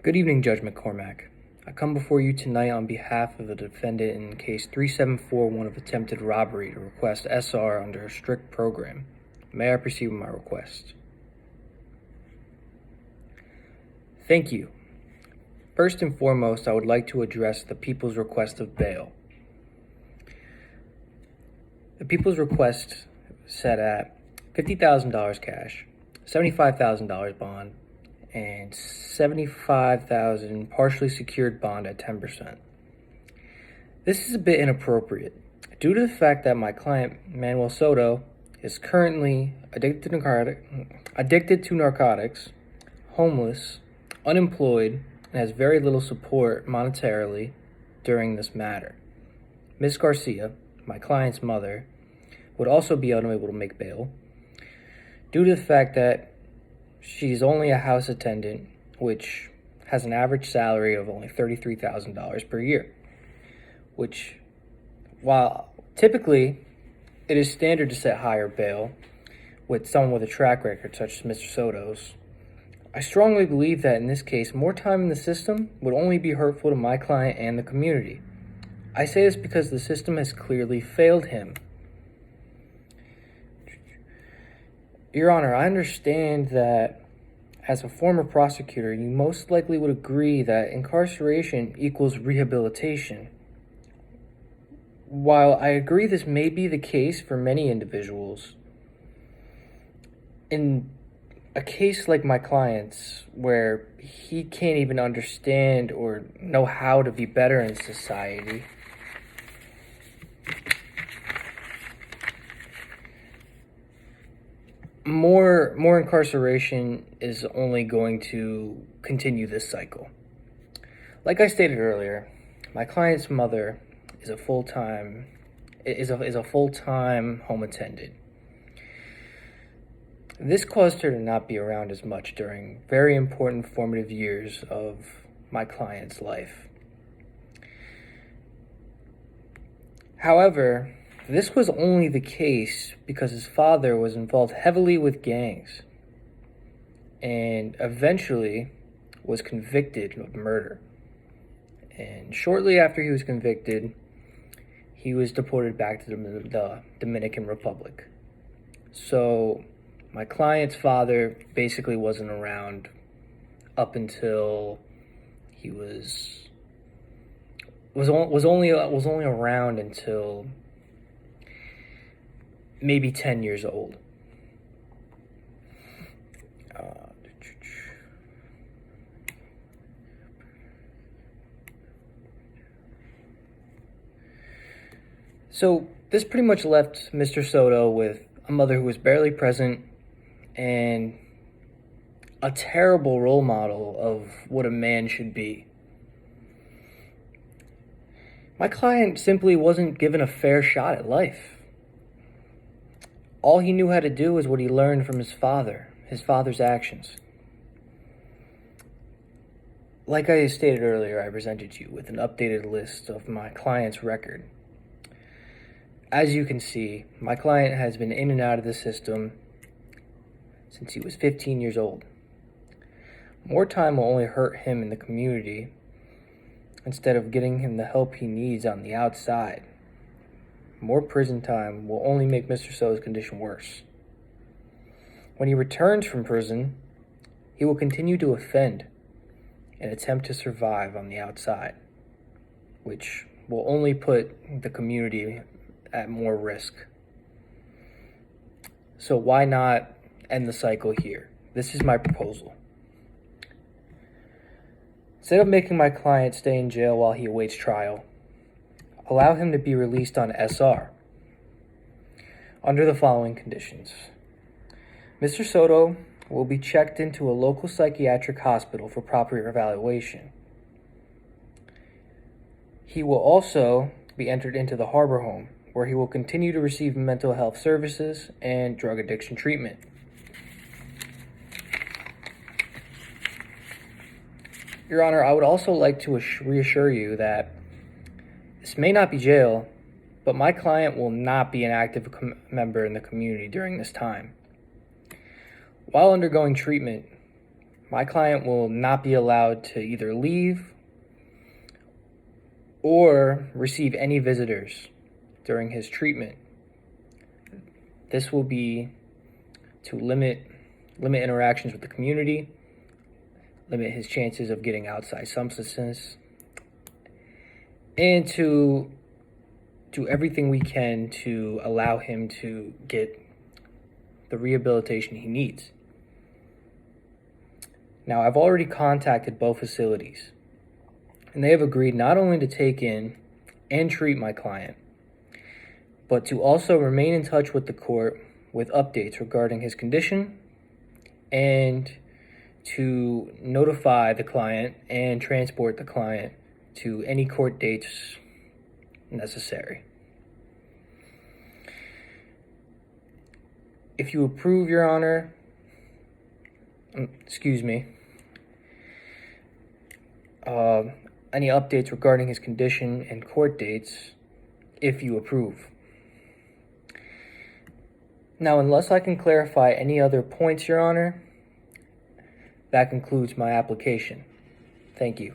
Good evening, Judge McCormack. I come before you tonight on behalf of the defendant in case 3741 of attempted robbery to request SR under a strict program. May I proceed with my request? Thank you. First and foremost, I would like to address the people's request of bail. The people's request set at $50,000 cash, $75,000 bond, and $75,000 partially secured bond at 10%. This is a bit inappropriate due to the fact that my client, Manuel Soto, is currently addicted to narcotics, homeless, unemployed, and has very little support monetarily during this matter. Ms. Garcia, my client's mother, would also be unable to make bail due to the fact that she's only a house attendant, which has an average salary of only $33,000 per year, which, while typically it is standard to set higher bail with someone with a track record such as Mr. Soto's, I strongly believe that in this case, more time in the system would only be hurtful to my client and the community. I say this because the system has clearly failed him. Your Honor, I understand that as a former prosecutor, you most likely would agree that incarceration equals rehabilitation. While I agree this may be the case for many individuals, in a case like my client's, where he can't even understand or know how to be better in society, more incarceration is only going to continue this cycle. Like I stated earlier, my client's mother is a full-time home attendant. This caused her to not be around as much during very important formative years of my client's life. However, this was only the case because his father was involved heavily with gangs and eventually was convicted of murder. And shortly after he was convicted, he was deported back to the Dominican Republic. So my client's father basically wasn't around up until he was only around until maybe 10 years old. So this pretty much left Mr. Soto with a mother who was barely present and a terrible role model of what a man should be. My client simply wasn't given a fair shot at life. All he knew how to do was what he learned from his father's actions. Like I stated earlier, I presented you with an updated list of my client's record. As you can see, my client has been in and out of the system since he was 15 years old. More time will only hurt him in the community instead of getting him the help he needs on the outside. More prison time will only make Mr. Soto's condition worse. When he returns from prison, he will continue to offend and attempt to survive on the outside, which will only put the community at more risk. So why not end the cycle here? This is my proposal. Instead of making my client stay in jail while he awaits trial, allow him to be released on SR under the following conditions. Mr. Soto will be checked into a local psychiatric hospital for proper evaluation. He will also be entered into the Harbor Home, where he will continue to receive mental health services and drug addiction treatment. Your Honor, I would also like to reassure you that this may not be jail, but my client will not be an active member in the community during this time. While undergoing treatment, My client will not be allowed to either leave or receive any visitors during his treatment. This will be to limit interactions with the community, limit his chances of getting outside substances, and to do everything we can to allow him to get the rehabilitation he needs. Now, I've already contacted both facilities, and they have agreed not only to take in and treat my client, but to also remain in touch with the court with updates regarding his condition and to notify the client and transport the client to any court dates necessary. If you approve, Your Honor, any updates regarding his condition and court dates, if you approve. Now, unless I can clarify any other points, Your Honor, that concludes my application. Thank you.